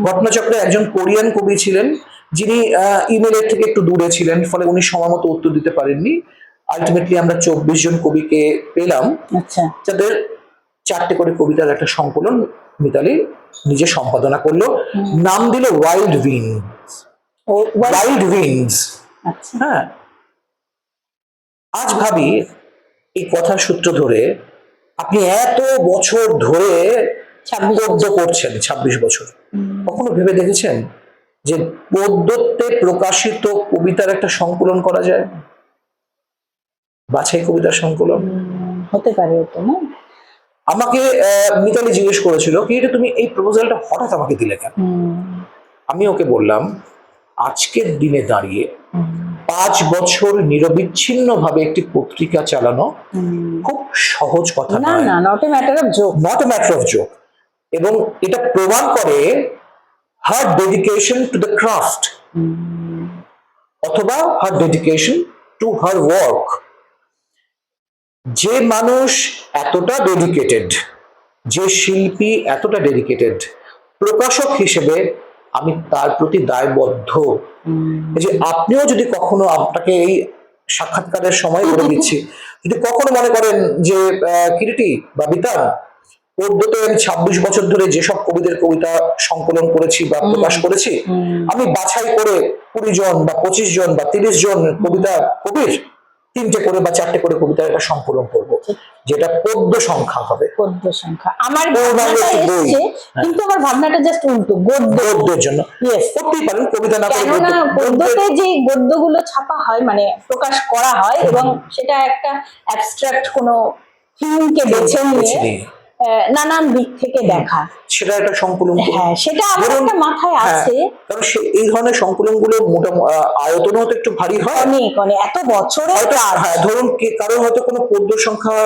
ঘটনাচক্রে একজন কোরিয়ান কবি ছিলেন, যিনি ইমেলের থেকে একটু দূরে ছিলেন, ফলে উনি সময় মতো উত্তর দিতে পারেননি। আলটিমেটলি আমরা 24 জন কবিকে পেলাম, যাদের 4টে করে কবিতার একটা সংকলন মিতালি নিজে সম্পাদনা করলো, নাম দিল ওয়াইল্ড উইন্ড। Wild winds. আচ্ছা। হ্যাঁ, আজ ভাবি এই কথার সূত্র ধরে আপনি এত বছর ধরে 26 পদ্য করছেন, 26 বছর, কখনো ভেবে দেখেছেন যে পদ্যতে প্রকাশিত কবিতার একটা সংকলন করা যায়, বাছাই কবিতার সংকলন? হতে পারে তো না। আমাকে মিতালি জিজ্ঞেস করেছিল কি রে তুমি এই প্রপোজালটা হঠাৎ আমাকে দিলে কেন? আমি ওকে বললাম আজকের দিনে দাঁড়িয়ে 5 বছর নিরবিচ্ছিন্ন ভাবে একটি পত্রিকা চালানো খুব সহজ কথা না নয়, না, not a matter of joke. Not a matter of joke. এবং এটা প্রমাণ করে হার ডেডিকেশন টু দ্য ক্রাফট, অথবা হার ডেডিকেশন টু হার ওয়ার্ক। যে মানুষ এতটা ডেডিকেটেড, যে শিল্পী এতটা ডেডিকেটেড, প্রকাশক হিসেবে আমি তার প্রতি দায়বদ্ধ। যে আপনিও যদি কখনো, আপনাকে এই সাক্ষাৎকারের সময় বলে দিচ্ছি, যদি কখনো মনে করেন যে কিরিটি বা বিতান, পদ্যতে আমি 26 বছর ধরে যেসব কবিদের কবিতা সংকলন করেছি বা প্রকাশ করেছি, আমি বাছাই করে 20 জন বা 25 জন বা 30 জন কবির 3টে করে বা 4টে করে কবিতার একটা সংকলন করবো, যেটা পদ্য সংখ্যা হবে। পদ্য সংখ্যা আমার ভাবনাটা এসছে, কিন্তু আমার ভাবনাটা জাস্ট উল্টো, গদ্যের জন্য ইয়েস করতেই পারেন, কবিতা না করে কেননা পদ্যতে যে গদ্যগুলো ছাপা হয় মানে প্রকাশ করা হয়, এবং সেটা একটা অ্যাবস্ট্রাক্ট কোনো থিমকে বেছে নিয়ে নানান দিক থেকে দেখা, সেটা একটা সংকলন। হ্যাঁ সেটা আমার একটা মাথায় আছে। কারণ এই ধরনের সংকলন গুলো মোটামুটি আয়তনও তো একটু ভারী হয়, অনেক অনেক এত বছরে। হ্যাঁ, ধরুন কারোর হয়তো কোনো পদ্য সংখ্যা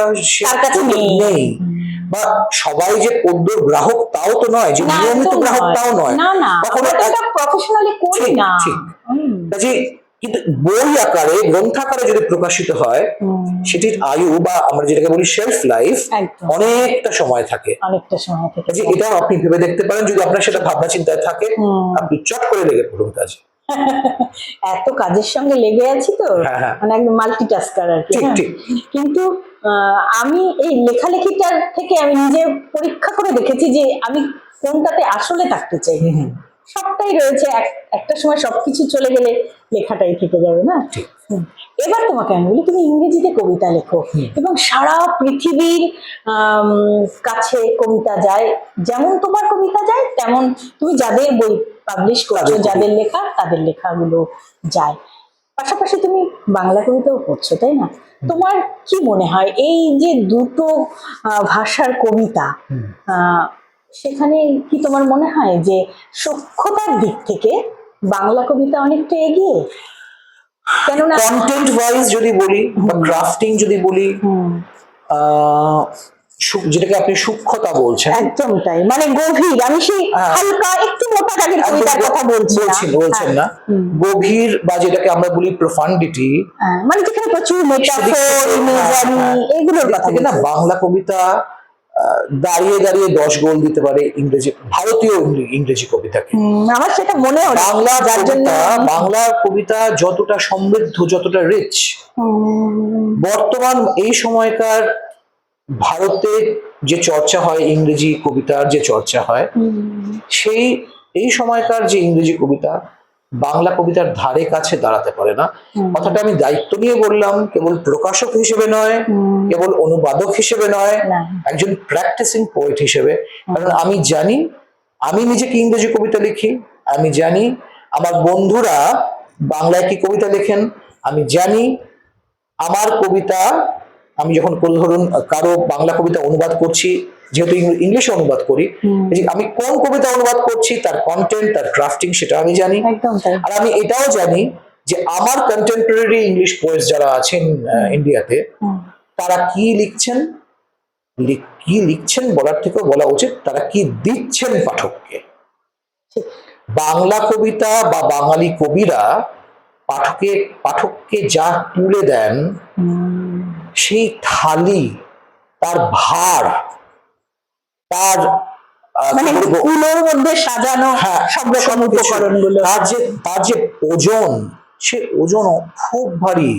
তার কাছে নেই, বা সবাই যে পদ্যর গ্রাহক তাও তো নয়, যে নিয়মিত গ্রাহক তাও নয়, না না, কখনো এটা প্রফেশনালি করি না। কাজে কিন্তু বই আকারে, গ্রন্থাকারে যদি প্রকাশিত হয়, সেটির আয়ু বা আমরা যেটাকে বলি শেলফ লাইফ অনেকটা সময় থাকে, অনেকটা সময় থাকে। যে এটা আপনি ভেবে দেখতে পারেন, যদি আপনার সেটা ভাবনা চিন্তায় থাকে, আপনি চট করে লেগে পড়ুন কাজে। এত কাজের সঙ্গে লেগে আছি তো, মানে একদম মাল্টিটাস্কার আর কি। কিন্তু আমি এই লেখালেখিটার থেকে আমি নিজে পরীক্ষা করে দেখেছি যে আমি কোনটাতে আসলে থাকতে চাই। সবটাই রয়েছে, একটা সময় সবকিছু চলে গেলে লেখাটাই থেকে যাবে না। এবার তোমাকে আমি বলি, তুমি ইংরেজিতে কবিতা লেখো এবং সারা পৃথিবীর কাছে কবিতা যায়, যেমন তোমার কবিতা যায় তেমন তুমি যাদের বই পাবলিশ করছো, যাদের লেখা, তাদের লেখাগুলো যায়। পাশাপাশি তুমি বাংলা কবিতাও পড়ছো, তাই না? তোমার কি মনে হয় এই যে দুটো ভাষার কবিতা, সেখানে কি তোমার মনে হয় যে সূক্ষ্মতার দিক থেকে বাংলা কবিতা অনেকটা এগিয়ে? কেননা কন্টেন্ট ওয়াইজ যদি বলি বা ক্রাফটিং যদি বলি, যেটাকে আপনি সূক্ষ্মতা বলছেন, একদম তাই, মানে গভীর, আমি সেই হালকা একটু মোটা দাগের কবিতার কথা বলছেন না, গভীর বা যেটাকে আমরা বলি প্রফান্ডিটি, মানে যেখানে প্রচুর মেটাফোর, ইমেজারি, এগুলোর কথা না। বাংলা কবিতা দাঁড়িয়ে দাঁড়িয়ে 10 গোল দিতে পারে ইংরেজি, ভারতীয় ইংরেজি কবিতাকে। আমার সেটা মনে হয়, বাংলা কবিতা যতটা সমৃদ্ধ, যতটা রিচ, বর্তমান এই সময়কার ভারতে যে চর্চা হয়, ইংরেজি কবিতার যে চর্চা হয়, এই সময়কার যে ইংরেজি কবিতা বাংলা কবিতার ধারে কাছে দাঁড়াতে পারে না। কথাটা আমি দায়িত্ব নিয়ে বললাম, কেবল প্রকাশক হিসেবে নয়, কেবল অনুবাদক হিসেবে নয়, একজন প্র্যাকটিসিং পোয়েট হিসেবে। কারণ আমি জানি, আমি নিজেকে ইংরেজি কবিতা লিখি, আমি জানি আমার বন্ধুরা বাংলায় কি কবিতা লেখেন, আমি জানি আমার কবিতা, আমি যখন ধরুন কারো বাংলা কবিতা অনুবাদ করছি, যেহেতু ইংলিশে অনুবাদ করি, আমি কোন কবিতা অনুবাদ করছি, তার কন্টেন্ট, তার ক্রাফটিং, সেটা আমি জানি। আর আমি এটাও জানি যে আমার কন্টেম্পোরারি ইংলিশ পোয়েটস যারা আছেন ইন্ডিয়াতে, তারা কি লিখছেন বলার থেকেও বলা উচিত তারা কি দিচ্ছেন পাঠককে। বাংলা কবিতা বা বাঙালি কবিরা পাঠককে যা তুলে দেন, সেই থালি, তার ভার, তার কুলোর মধ্যে সাজানো সব রকম উপকরণগুলো, তার যে ওজন, সে ওজন খুব ভারী।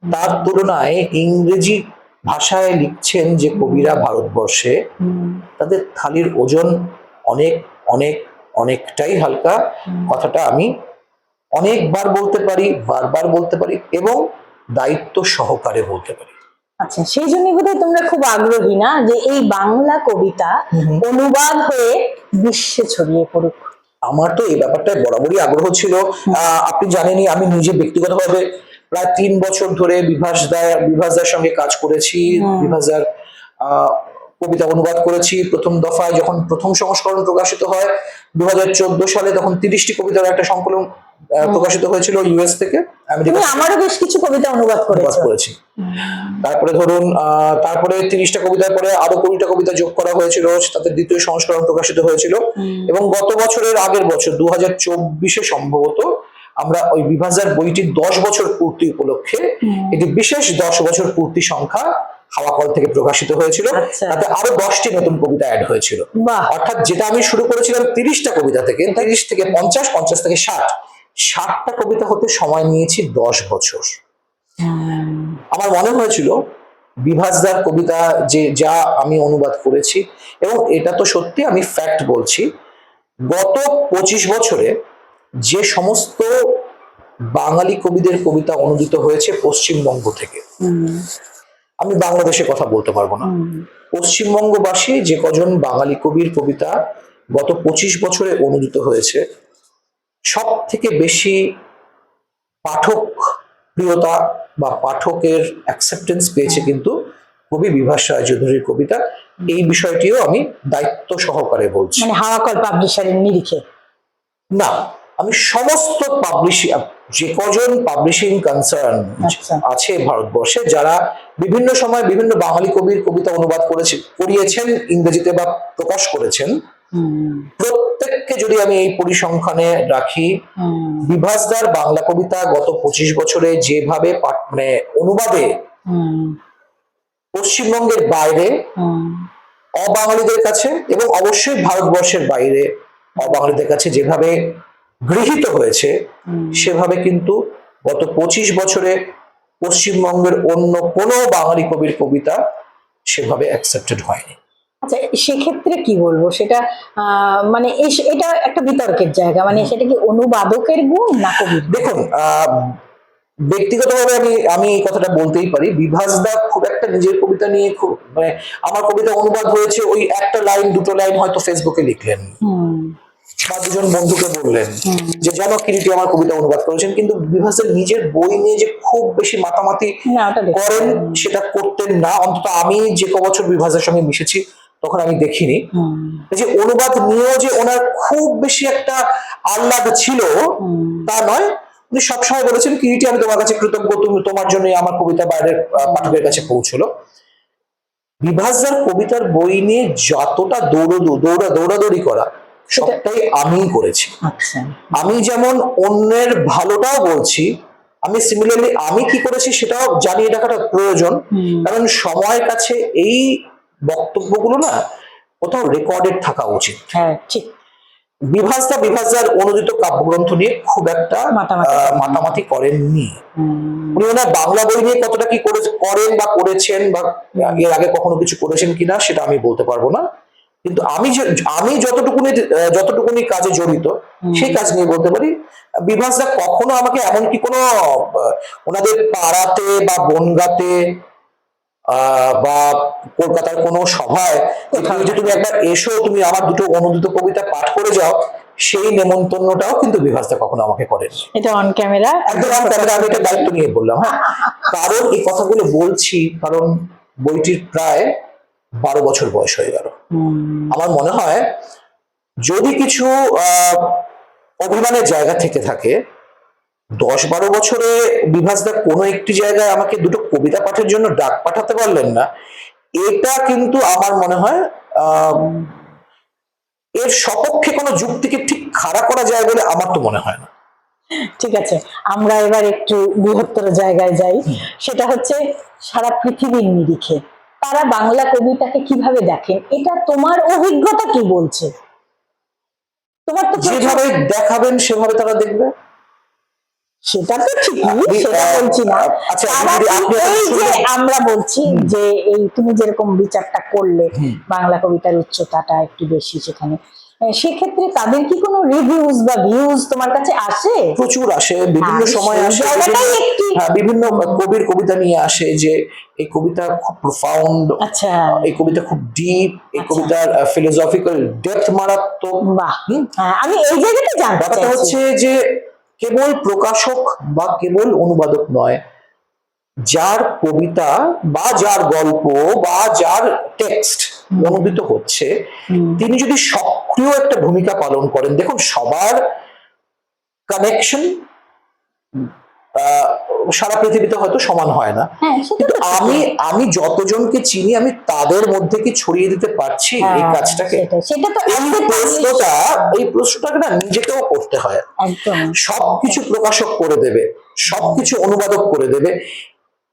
তার তুলনায় ইংরেজি ভাষায় লিখছেন যে কবিরা ভারতবর্ষে, তাদের থালির ওজন অনেকটাই হালকা। কথাটা আমি অনেকবার বলতে পারি, বারবার বলতে পারি এবং দায়িত্ব সহকারে বলতে পারি। আচ্ছা, সেই জন্য বোধহয় তোমরা খুব আগ্রহী না যে এই বাংলা কবিতা অনুবাদ হয়ে বিশ্বে ছড়িয়ে পড়ুক। আমার তো এই ব্যাপারটায় বরাবরই আগ্রহ ছিল। আপনি জানেনই আমি নিজে ব্যক্তিগতভাবে প্রায় 3 বছর ধরে বিভাসদার সঙ্গে কাজ করেছি। বিভাসদার কবিতা অনুবাদ করেছি। প্রথম দফায় যখন প্রথম সংস্করণ প্রকাশিত হয় 2014 সালে, তখন 30টি কবিতার একটা সংকলন প্রকাশিত হয়েছিল ইউএস থেকে। তুমি আমারও বেশ কিছু কবিতা অনুবাদ করেছি। তারপরে ধরুন তারপরে 30টা কবিতার পরে আরো 20টা কবিতা যোগ করা হয়েছিল, তাদের দ্বিতীয় সংস্করণ প্রকাশিত হয়েছিল। এবং গত বছরের আগের বছর 2024-এ সম্ভবত আমরা ওই বিভাসদার বইটির 10 বছর পূর্তি উপলক্ষে এটি বিশেষ 10 বছর পূর্তি সংখ্যা হাওয়াকল থেকে প্রকাশিত হয়েছিল। তাতে আরো 10টি নতুন কবিতা অ্যাড হয়েছিল। অর্থাৎ যেটা আমি শুরু করেছিলাম 30টা কবিতা থেকে, 30 থেকে 50, 50 থেকে 60টা কবিতা হতে সময় নিয়েছি 10 বছর। আমার মনে হয়েছিল বিভাসদার কবিতা যা আমি অনুবাদ করেছি, এবং এটা তো সত্যি, আমি ফ্যাক্ট বলছি, গত 25 বছরে যে সমস্ত বাঙালি কবিদের কবিতা অনুদিত হয়েছে পশ্চিমবঙ্গ থেকে, আমি বাংলাদেশে কথা বলতে পারবো না, পশ্চিমবঙ্গবাসী যে কজন বাঙালি কবির কবিতা গত 25 বছরে অনুদিত হয়েছে, সব থেকে বেশি পাঠক প্রিয়তা বা পাঠকের অ্যাকসেপ্টেন্স পেয়েছে কিন্তু কবি বিভাস রায়চৌধুরীর কবিতা। এই বিষয়টিও আমি দায়িত্ব সহকারে বলছি। মানে হাওয়াকল পাবলিশারের নিরিখে না, আমি সমস্ত পাবলিশিং, যে কজন পাবলিশিং কনসার্ন আছে ভারতবর্ষে, যারা বিভিন্ন সময় বিভিন্ন বাঙালি কবির কবিতা অনুবাদ করিয়েছেন ইংরেজিতে বা প্রকাশ করেছেন, প্রত্যেককে যদি আমি এই পরিসংখ্যানে রাখি, বিভাসদার বাংলা কবিতা গত 25 বছরে যেভাবে মানে অনুবাদে পশ্চিমবঙ্গের বাইরে অবাঙালিদের কাছে এবং অবশ্যই ভারতবর্ষের বাইরে অবাঙালিদের কাছে যেভাবে গৃহীত হয়েছে, সেভাবে কিন্তু গত 25 বছরে পশ্চিমবঙ্গের অন্য কোনো বাঙালি কবির কবিতা সেভাবে অ্যাকসেপ্টেড হয়নি। আচ্ছা, সেক্ষেত্রে কি বলবো, সেটা মানে এটা একটা বিতর্কের জায়গা, মানে সেটা কি অনুবাদকের গুণ না কবির? দেখুন, ব্যক্তিগতভাবে আমি এই কথাটা বলতেই পারি, বিভাসদা খুব একটা নিজের কবিতা নিয়ে খুব, মানে আমার কবিতা অনুবাদ হয়েছে ওই একটা লাইন দুটো লাইন হয়তো ফেসবুকে লিখলেন বা দুজন বন্ধুকে বললেন যে জানো কিরিটি আমার কবিতা অনুবাদ করেছেন, কিন্তু বিভাসের নিজের বই নিয়ে যে খুব বেশি মাতামাতি করেন সেটা করতেন না। অন্তত আমি যে বছর বিভাসের সঙ্গে মিশেছি তখন আমি দেখিনি যে অনুবাদ নিয়েও যে ওনার খুব বেশি একটা আহ্লাদ ছিল তা নয়। উনি সবসময় বলেছেন কিরিটি আমি তোমার কাছে কৃতজ্ঞ, তুমি তোমার জন্য আমার কবিতা বাইরের পাঠকের কাছে পৌঁছলো। বিভাসদার কবিতার বই নিয়ে যতটা দৌড়াদৌড়ি করা সবটাই আমিই করেছি। আমি যেমন অন্যের ভালোটাও বলছি, আমি সিমিলারলি আমি কি করেছি সেটাও জানিয়ে রাখাটা প্রয়োজন, কারণ সময়ের কাছে এই বক্তব্যগুলো না কোথাও রেকর্ডেড থাকা উচিত। হ্যাঁ, ঠিক। বিভাসদার অনুদিত কাব্যগ্রন্থ নিয়ে খুব একটা মাতামাতি করেননি। উনি ওনার বাংলা বই নিয়ে কতটা কি করেন বা করেছেন বা এর আগে কখনো কিছু করেছেন কিনা সেটা আমি বলতে পারবো না, কিন্তু আমি যতটুকুনি কাজে জড়িত সেই কাজ নিয়ে বলতে পারি। বিভাসদা কখনো আমাকে এমনকি কোনো ওনাদের পাড়াতে বা বনগাঁতে বা কলকাতার কোনো সভায় যে তুমি একবার এসো, তুমি আমার দুটো অনুদিত কবিতা পাঠ করে যাও, সেই নেমন্তন্নটাও কিন্তু বিভাসদা কখনো আমাকে করেন। এটা অন ক্যামেরা, একদম অন ক্যামেরা আমি এটা দায়িত্ব নিয়ে বললাম। হ্যাঁ, কারণ এই কথাগুলো বলছি কারণ বইটির প্রায় 12 বছর বয়স হয়ে গেল। আমার মনে হয় যদি কিছু অভিমানের জায়গা থেকে থাকে, 10-12 বছরে বিভাসদা কোনো একটি জায়গায় আমাকে দুটো কবিতা পাঠের জন্য ডাক পাঠাতে পারলেন না, এটা কিন্তু আমার মনে হয় এর সপক্ষে কোনো যুক্তিকে ঠিক খাড়া করা যায় বলে আমার তো মনে হয় না। ঠিক আছে, আমরা এবার একটু বৃহত্তর জায়গায় যাই, সেটা হচ্ছে সারা পৃথিবীর নিরিখে তারা বাংলা কবিতাকে কিভাবে দেখেন, এটা তোমার অভিজ্ঞতা কি বলছে? তোমার তো যেভাবে দেখাবেন সেভাবে তারা দেখবে, সেটা তো ঠিকই, সেটা বলছি না। এই যে আমরা বলছি যে এই তুমি যেরকম বিচারটা করলে বাংলা কবিতার উচ্চতাটা একটু বেশি, সেখানে সেক্ষেত্রে তাদের কি কোনো রিভিউজ বা ভিউজ তোমার কাছে আসে? প্রচুর আসে, বিভিন্ন সময় সেই আসে, জায়গাটাই একটি বিভিন্ন কবির কবিতা নিয়ে আসে যে এই কবিতা খুব প্রোফাউন্ড, আচ্ছা এই কবিতা খুব ডিপ, এই আচ্ছা। কবিতার ফিলোসফিক্যাল ডেপথ মারাত্মক। বাহ, আমি এই জায়গাটা জানতে ব্যাপারটা চাইছি। হচ্ছে যে কেবল প্রকাশক বা কেবল অনুবাদক নয়, যার কবিতা বা যার গল্প বা যার টেক্সট অনুদিত হচ্ছে, তিনি যদি সক্রিয় একটা ভূমিকা পালন করেন, দেখুন সবার কানেকশন সারা পৃথিবীতে হয়তো সমান হয় না, হ্যাঁ, সেটা কিন্তু তো ঠিক। আমি যতজনকে চিনি আমি তাদের মধ্যে কি ছড়িয়ে দিতে পারছি এই কাজটাকে? সেটা তো এই প্রশ্নটাকে না নিজেকেও করতে হয়। একদম সবকিছু প্রকাশক করে দেবে, সবকিছু অনুবাদক করে দেবে,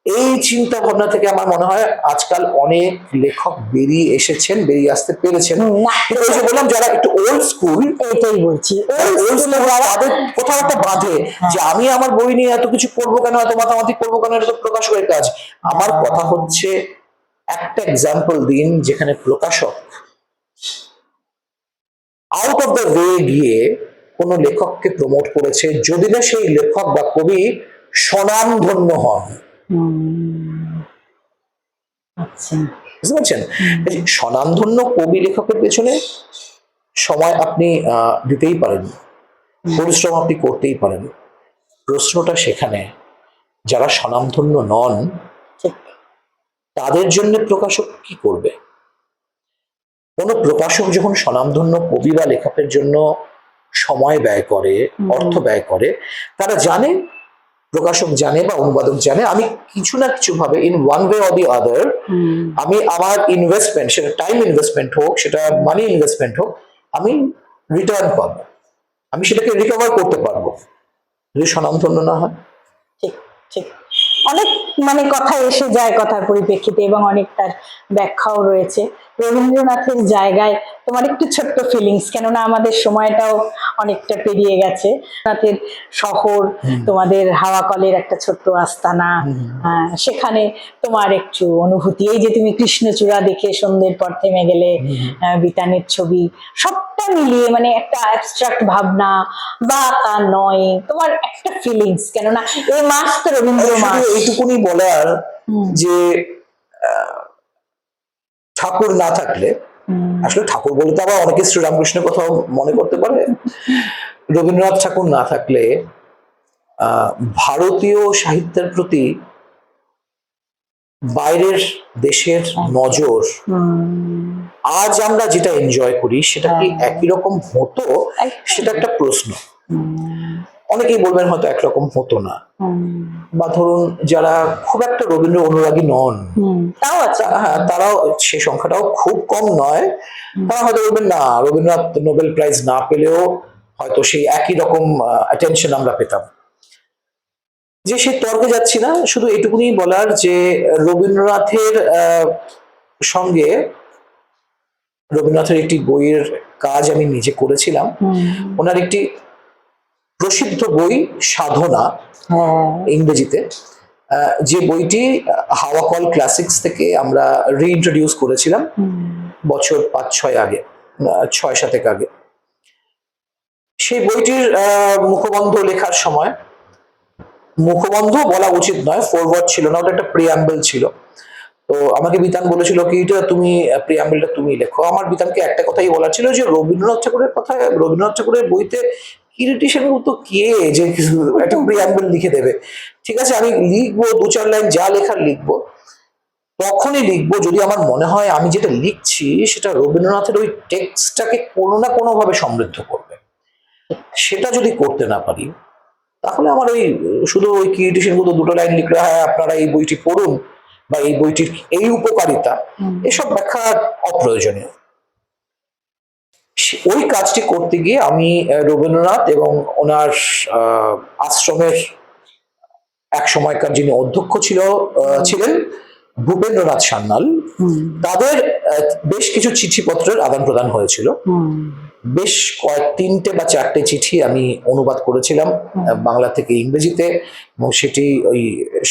এই চিন্তা ভাবনা থেকে আমার মনে হয় আজকাল অনেক লেখক বেরিয়ে এসেছেন, বেরিয়ে আসতে পেরেছেন। কিন্তু ওই যে বললাম, যারা একটু ওল্ড স্কুল, এটাই বলছি, তাদের কোথাও একটা বাঁধে যে আমি আমার বই নিয়ে এত কিছু করবো কেন, এত মাতামাতি করবো কেন, এটা তো প্রকাশকের কাজ। আমার কথা হচ্ছে একটা এক্সাম্পল দিন যেখানে প্রকাশক আউট অফ দ্য ওয়ে গিয়ে কোনো লেখককে প্রমোট করেছে, যদি না সেই লেখক বা কবি স্বনামধন্য হন। আচ্ছা, বুঝতে পারছেন? স্বনামধন্য কবি লেখকের পেছনে সময় আপনি দিতেই পারেন, পরিশ্রম আপনি করতেই পারেন। প্রশ্নটা সেখানে যারা স্বনামধন্য নন তাদের জন্য প্রকাশক কি করবে? কোনো প্রকাশক যখন স্বনামধন্য কবি বা লেখকের জন্য সময় ব্যয় করে, অর্থ ব্যয় করে, তারা জানে, প্রকাশক জানে বা অনুবাদক জানে, আমি কিছু না কিছু ভাবে in one way or the other আমি আমার ইনভেস্টমেন্ট, সেটা টাইম ইনভেস্টমেন্ট হোক, সেটা মানি ইনভেস্টমেন্ট হোক, আমি রিটার্ন পাবো, আমি সেটাকে রিকভার করতে পারবো যদি স্বনামধন্য না হয়। ঠিক ঠিক। অনেক কথা এসে যায় কথার পরিপ্রেক্ষিতে, এবং অনেক তার ব্যাখ্যাও রয়েছে। রবীন্দ্রনাথের জায়গায় তোমার একটু ছোট্ট ফিলিংস, কেননা আমাদের সময়টাও অনেকটা পেরিয়ে গেছে। রবীন্দ্রনাথের শহর, তোমাদের হাওয়া কলের একটা ছোট্ট আস্তানা, সেখানে তোমার একটু অনুভূতি, এই যে তুমি কৃষ্ণচূড়া দেখে সন্ধ্যের পর থেমে গেলে, বিতানের ছবি, সবটা মিলিয়ে একটা অ্যাবস্ট্রাক্ট ভাবনা বা তা নয়, তোমার একটা ফিলিংস, কেননা এই মাস তো রবীন্দ্র মাস। এইটুকুনি বলার যে ঠাকুর না থাকলে, আসলে ঠাকুর বলে তো আবার অনেকে শ্রীরামকৃষ্ণের কথাও মনে করতে পারে, রবীন্দ্রনাথ ঠাকুর না থাকলে ভারতীয় সাহিত্যের প্রতি বাইরের দেশের নজর, আজ আমরা যেটা এনজয় করি সেটা কি একই রকম হতো, সেটা একটা প্রশ্ন। অনেকেই বলবেন হয়তো একরকম হতো না, বা ধরুন যারা খুব একটা রবীন্দ্র অনুরাগী নন, তাও আছে, হ্যাঁ, তারাও, সেই সংখ্যাটাও খুব কম নয়, তারা হয়তো বলবেন না, রবীন্দ্রনাথ নোবেল প্রাইজ না পেলেও হয়তো সেই একই রকম অ্যাটেনশন আমরা পেতাম। যে সে তর্কে যাচ্ছি না, শুধু এটুকুনি বলার যে রবীন্দ্রনাথের সঙ্গে রবীন্দ্রনাথের একটি বইয়ের কাজ আমি নিজে করেছিলাম। ওনার একটি প্রসিদ্ধ বই সাধনা, ইংরেজিতে, যে বইটি হাওয়া কল ক্লাসিক্স থেকে আমরা রিইন্ট্রোডিউস করেছিলাম বছর 5-6 আগে, 6-7 আগে। সেই বইটির মুখবন্ধ লেখার সময়, মুখবন্ধ বলা উচিত নয়, ফরওয়ার্ড ছিল না, ওটা একটা প্রিয়াম্বল ছিল। তো আমাকে বিতান বলেছিল কি, এটা তুমি প্রিয়াম্বলটা তুমি লেখো। আমার বিতানকে একটা কথাই বলার ছিল যে রবীন্দ্রনাথ ঠাকুরের কথা, রবীন্দ্রনাথ ঠাকুরের বইতে কিরিটেশন তো কে যে একটা প্রিয়াম্বল লিখে দেবে। ঠিক আছে, আমি লিখবো 2-4 লাইন, যা লেখার লিখবো, তখনই লিখবো যদি আমার মনে হয় আমি যেটা লিখছি সেটা রবীন্দ্রনাথের ওই টেক্সটটাকে কোনো না কোনো ভাবে সমৃদ্ধ করবে। সেটা যদি করতে না পারি, তাহলে আমার ওই শুধু ওই ক্রিয়েটিশন গুলো 2টো লাইন লিখলে, হ্যাঁ আপনারা এই বইটি পড়ুন বা এই বইটির এই উপকারিতা, এসব ব্যাখ্যা অপ্রয়োজনীয়। ওই কাজটি করতে গিয়ে আমি রবীন্দ্রনাথ এবং ওনার আশ্রমের এক সময়কার যিনি অধ্যক্ষ ছিলেন ভূপেন্দ্রনাথ সান্যাল, তাদের বেশ কিছু চিঠিপত্রের আদান প্রদান হয়েছিল। বেশ 3টে বা 4টে চিঠি আমি অনুবাদ করেছিলাম বাংলা থেকে ইংরেজিতে, এবং সেটি ওই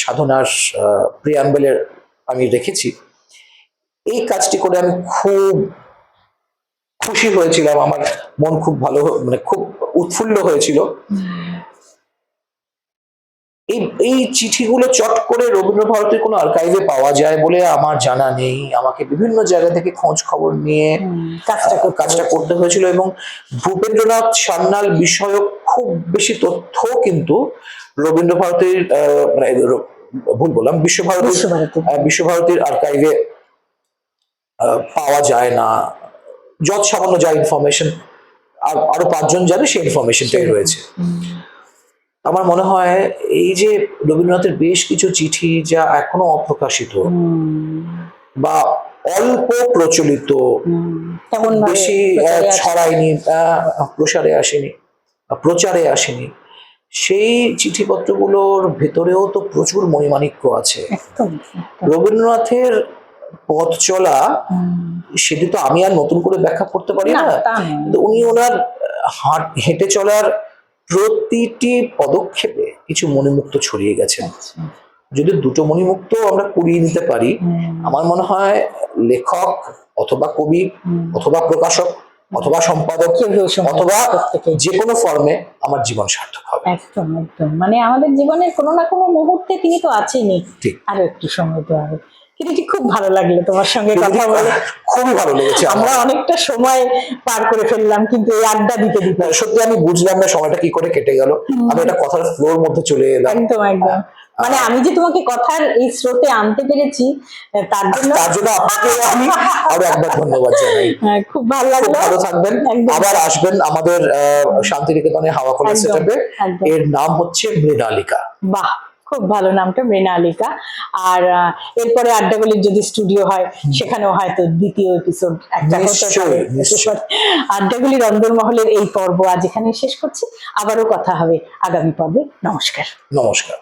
সাধনার প্রিয়াম্বলের আমি রেখেছি। এই কাজটি করে আমি খুব খুশি হয়েছিলাম, আমার মন খুব ভালো, মানে খুব উৎফুল্ল হয়েছিল। এই এই চিঠিগুলো চট করে রবীন্দ্র ভারতীর কোনো আর্কাইভে পাওয়া যায় বলে আমার জানা নেই। আমাকে বিভিন্ন জায়গা থেকে খোঁজ খবর নিয়ে কাজটা করতে হয়েছিল, এবং ভূপেন্দ্রনাথ সান্যাল বিষয়ক খুব বেশি তথ্য কিন্তু রবীন্দ্র ভারতীর ভুল বললাম, বিশ্বভারতীর আর্কাইভে পাওয়া যায় না। যত সামান্য যা ইনফরমেশন আরো 5 জন জানে, সেই ইনফরমেশনটাই রয়েছে। আমার মনে হয় এই যে রবীন্দ্রনাথের বেশ কিছু চিঠি যা এখনো অপ্রকাশিত বা অল্প প্রচলিত, বেশি ছড়ায়নি, প্রচারে আসেনি, সেই চিঠিপত্রগুলোর ভেতরেও তো প্রচুর মণিমাণিক্য আছে। রবীন্দ্রনাথের পথ চলা সেটি তো আমি আর নতুন করে ব্যাখ্যা করতে পারি না, কিন্তু উনি ওনার হেঁটে চলার প্রতিটি পদক্ষেপে কিছু মণিমুক্ত ছড়িয়ে গেছে। যদি দুটো মণিমুক্ত আমরা কুড়িয়ে নিতে পারি, আমার মনে হয় লেখক অথবা কবি অথবা প্রকাশক অথবা সম্পাদক অথবা যে কোনো ফর্মে আমার জীবন সার্থক হবে। একদম একদম, মানে আমাদের জীবনের কোনো না কোনো মুহূর্তে তিনি তো আছেনই। আরো একটু সময় দেওয়া হবে। কিন্তু খুব ভালো লাগলো তোমার সঙ্গে কথা বলে, খুবই ভালো লেগেছে। আমরা অনেকটা সময় পার করে ফেললাম, কিন্তু এই আড্ডা দিতে দিতে সত্যি আমি বুঝলাম না সময়টা কি করে কেটে গেল। আমি একটা কথার ফ্লোর মধ্যে চলে এলাম। একদম একদম, মানে আমি যে তোমাকে কথার এই স্রোতে আনতে পেরেছি তার জন্য আপনাকে আমি আরো একবার ধন্যবাদ জানাই। খুব ভালো লাগলো। ভালো থাকবেন, আবার আসবেন আমাদের শান্তিনিকেতনে হাওয়া খোলা সেটআপে। এর নাম হচ্ছে মৃণালিকা। বাহ, খুব ভালো নামটা, মৃণালিকা। আর এরপরে আড্ডাগুলির যদি স্টুডিও হয়, সেখানেও হয়তো দ্বিতীয় এপিসোড একটা হতে পারে। আড্ডাগুলির অন্দরমহলের এই পর্ব আজ এখানে শেষ করছি, আবারও কথা হবে আগামী পর্বে। নমস্কার। নমস্কার।